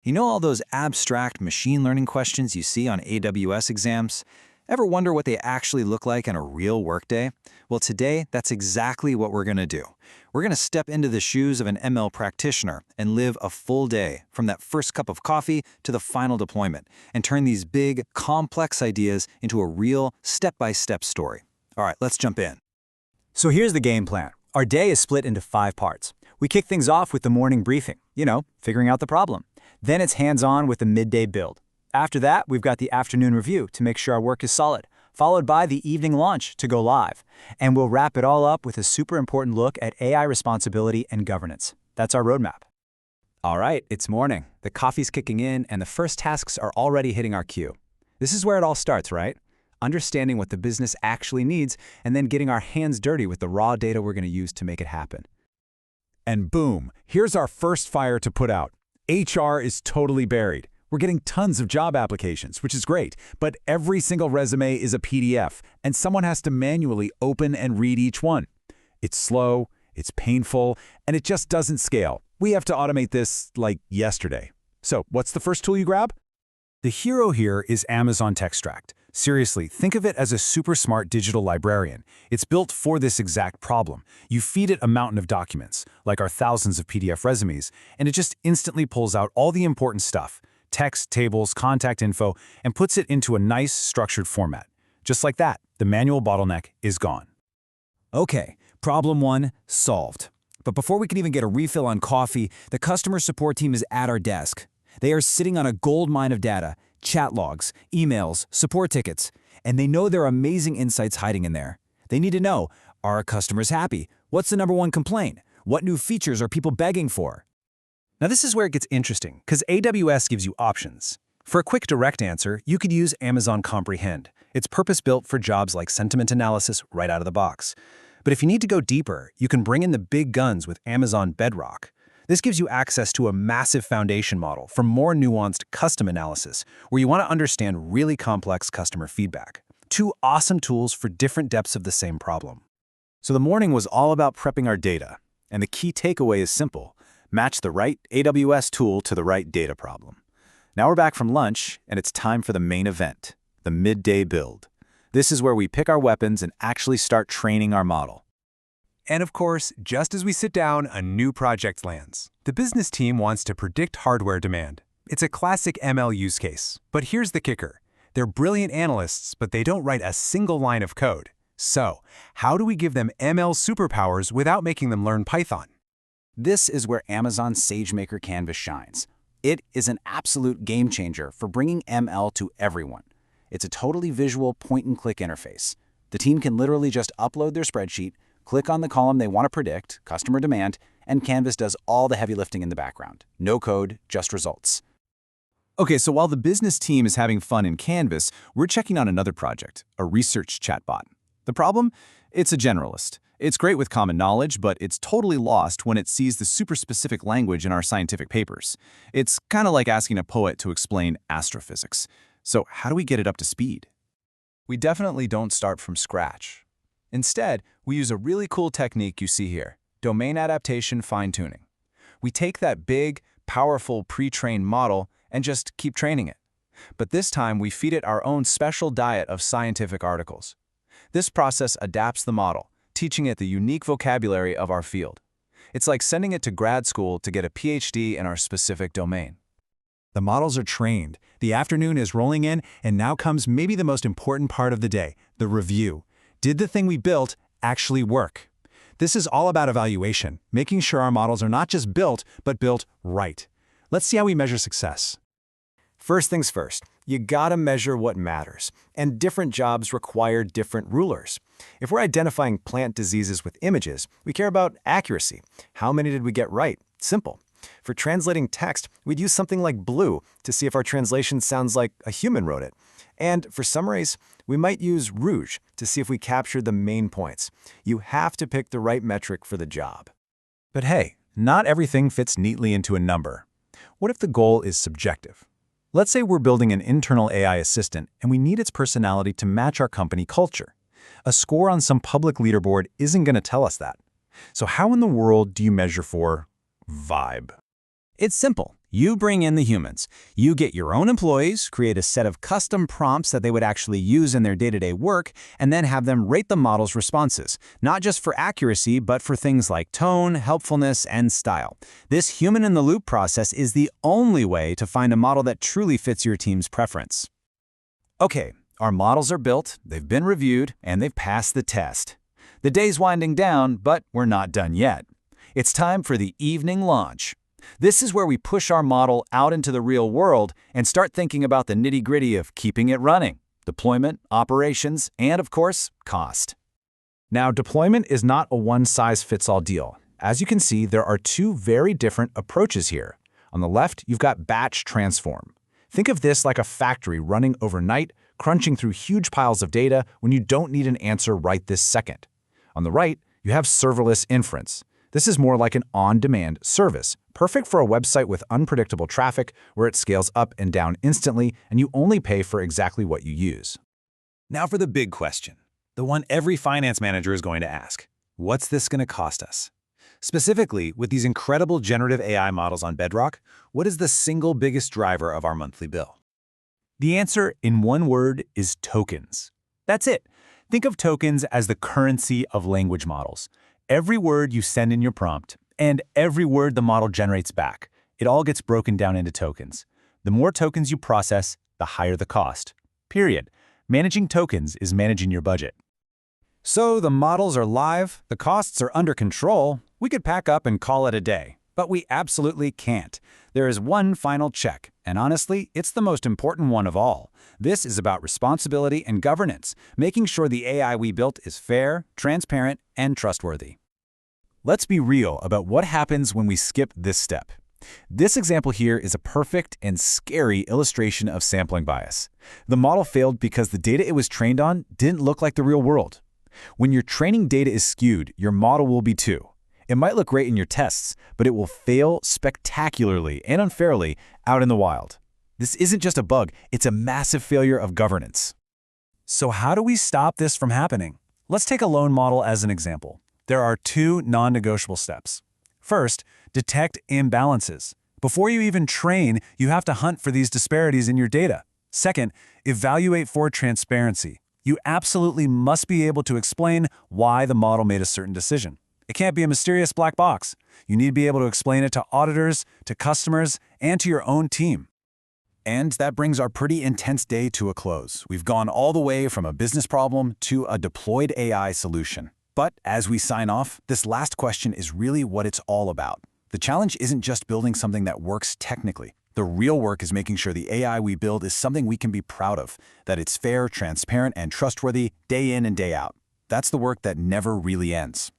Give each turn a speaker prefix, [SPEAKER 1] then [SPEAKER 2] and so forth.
[SPEAKER 1] You know all those abstract machine learning questions you see on AWS exams? Ever wonder what they actually look like in a real workday? Well, today, that's exactly what we're going to do. We're going to step into the shoes of an ML practitioner and live a full day, from that first cup of coffee to the final deployment, and turn these big, complex ideas into a real, step-by-step story. All right, let's jump in.
[SPEAKER 2] So here's the game plan. Our day is split into 5 parts. We kick things off with the morning briefing, figuring out the problem. Then it's hands-on with the midday build. After that, we've got the afternoon review to make sure our work is solid, followed by the evening launch to go live. And we'll wrap it all up with a super important look at AI responsibility and governance. That's our roadmap.
[SPEAKER 3] All right, it's morning. The coffee's kicking in, and the first tasks are already hitting our queue. This is where it all starts, right? Understanding what the business actually needs, and then getting our hands dirty with the raw data we're going to use to make it happen.
[SPEAKER 4] And boom, here's our first fire to put out. HR is totally buried. We're getting tons of job applications, which is great, but every single resume is a PDF, and someone has to manually open and read each one. It's slow, it's painful, and it just doesn't scale. We have to automate this like yesterday. So what's the first tool you grab?
[SPEAKER 5] The hero here is Amazon Textract. Seriously, think of it as a super smart digital librarian. It's built for this exact problem. You feed it a mountain of documents, like our thousands of PDF resumes, and it just instantly pulls out all the important stuff, text, tables, contact info, and puts it into a nice, structured format. Just like that, the manual bottleneck is gone.
[SPEAKER 1] Okay, problem 1 solved. But before we can even get a refill on coffee, the customer support team is at our desk. They are sitting on a gold mine of data, chat logs, emails, support tickets, and they know there are amazing insights hiding in there. They need to know, are our customers happy? What's the #1 complaint? What new features are people begging for?
[SPEAKER 5] Now this is where it gets interesting, because AWS gives you options. For a quick direct answer, you could use Amazon Comprehend. It's purpose-built for jobs like sentiment analysis right out of the box. But if you need to go deeper, you can bring in the big guns with Amazon Bedrock. This gives you access to a massive foundation model for more nuanced custom analysis, where you want to understand really complex customer feedback. 2 awesome tools for different depths of the same problem.
[SPEAKER 1] So the morning was all about prepping our data, and the key takeaway is simple. Match the right AWS tool to the right data problem. Now we're back from lunch, and it's time for the main event, the midday build. This is where we pick our weapons and actually start training our model.
[SPEAKER 6] And of course, just as we sit down, a new project lands. The business team wants to predict hardware demand. It's a classic ML use case. But here's the kicker. They're brilliant analysts, but they don't write a single line of code. So, how do we give them ML superpowers without making them learn Python?
[SPEAKER 2] This is where Amazon SageMaker Canvas shines. It is an absolute game changer for bringing ML to everyone. It's a totally visual point-and-click interface. The team can literally just upload their spreadsheet, click on the column they want to predict, customer demand, and Canvas does all the heavy lifting in the background. No code, just results.
[SPEAKER 1] Okay, so while the business team is having fun in Canvas, we're checking on another project, a research chatbot. The problem? It's a generalist. It's great with common knowledge, but it's totally lost when it sees the super specific language in our scientific papers. It's kind of like asking a poet to explain astrophysics. So how do we get it up to speed?
[SPEAKER 5] We definitely don't start from scratch. Instead, we use a really cool technique you see here, domain adaptation fine-tuning. We take that big, powerful pre-trained model and just keep training it. But this time, we feed it our own special diet of scientific articles. This process adapts the model, teaching it the unique vocabulary of our field. It's like sending it to grad school to get a PhD in our specific domain.
[SPEAKER 4] The models are trained, the afternoon is rolling in, and now comes maybe the most important part of the day, the review. Did the thing we built actually work? This is all about evaluation, making sure our models are not just built, but built right. Let's see how we measure success.
[SPEAKER 2] First things first, you gotta measure what matters, and different jobs require different rulers. If we're identifying plant diseases with images, we care about accuracy. How many did we get right? Simple. For translating text, we'd use something like blue to see if our translation sounds like a human wrote it. And for summaries, we might use rouge to see if we captured the main points. You have to pick the right metric for the job.
[SPEAKER 5] But hey, not everything fits neatly into a number. What if the goal is subjective? Let's say we're building an internal AI assistant and we need its personality to match our company culture. A score on some public leaderboard isn't going to tell us that. So how in the world do you measure for vibe?
[SPEAKER 2] It's simple.
[SPEAKER 3] You bring in the humans. You get your own employees, create a set of custom prompts that they would actually use in their day-to-day work, and then have them rate the model's responses, not just for accuracy, but for things like tone, helpfulness, and style. This human-in-the-loop process is the only way to find a model that truly fits your team's preference.
[SPEAKER 1] Okay, our models are built, they've been reviewed, and they've passed the test. The day's winding down, but we're not done yet. It's time for the evening launch. This is where we push our model out into the real world and start thinking about the nitty-gritty of keeping it running, deployment, operations, and of course, cost.
[SPEAKER 2] Now, deployment is not a one-size-fits-all deal. As you can see, there are two very different approaches here. On the left, you've got batch transform. Think of this like a factory running overnight, crunching through huge piles of data when you don't need an answer right this second. On the right, you have serverless inference. This is more like an on-demand service, perfect for a website with unpredictable traffic where it scales up and down instantly and you only pay for exactly what you use.
[SPEAKER 1] Now for the big question, the one every finance manager is going to ask. What's this going to cost us? Specifically, with these incredible generative AI models on Bedrock, what is the single biggest driver of our monthly bill?
[SPEAKER 5] The answer, in one word, is tokens. That's it. Think of tokens as the currency of language models. Every word you send in your prompt, and every word the model generates back, it all gets broken down into tokens. The more tokens you process, the higher the cost. Period. Managing tokens is managing your budget.
[SPEAKER 3] So the models are live, the costs are under control. We could pack up and call it a day, but we absolutely can't. There is one final check, and honestly, it's the most important one of all. This is about responsibility and governance, making sure the AI we built is fair, transparent, and trustworthy.
[SPEAKER 5] Let's be real about what happens when we skip this step. This example here is a perfect and scary illustration of sampling bias. The model failed because the data it was trained on didn't look like the real world. When your training data is skewed, your model will be too. It might look great in your tests, but it will fail spectacularly and unfairly out in the wild. This isn't just a bug, it's a massive failure of governance.
[SPEAKER 6] So how do we stop this from happening? Let's take a loan model as an example. There are two non-negotiable steps. First, detect imbalances. Before you even train, you have to hunt for these disparities in your data. Second, evaluate for transparency. You absolutely must be able to explain why the model made a certain decision. It can't be a mysterious black box. You need to be able to explain it to auditors, to customers, and to your own team.
[SPEAKER 1] And that brings our pretty intense day to a close. We've gone all the way from a business problem to a deployed AI solution. But as we sign off, this last question is really what it's all about. The challenge isn't just building something that works technically. The real work is making sure the AI we build is something we can be proud of, that it's fair, transparent, and trustworthy day in and day out. That's the work that never really ends.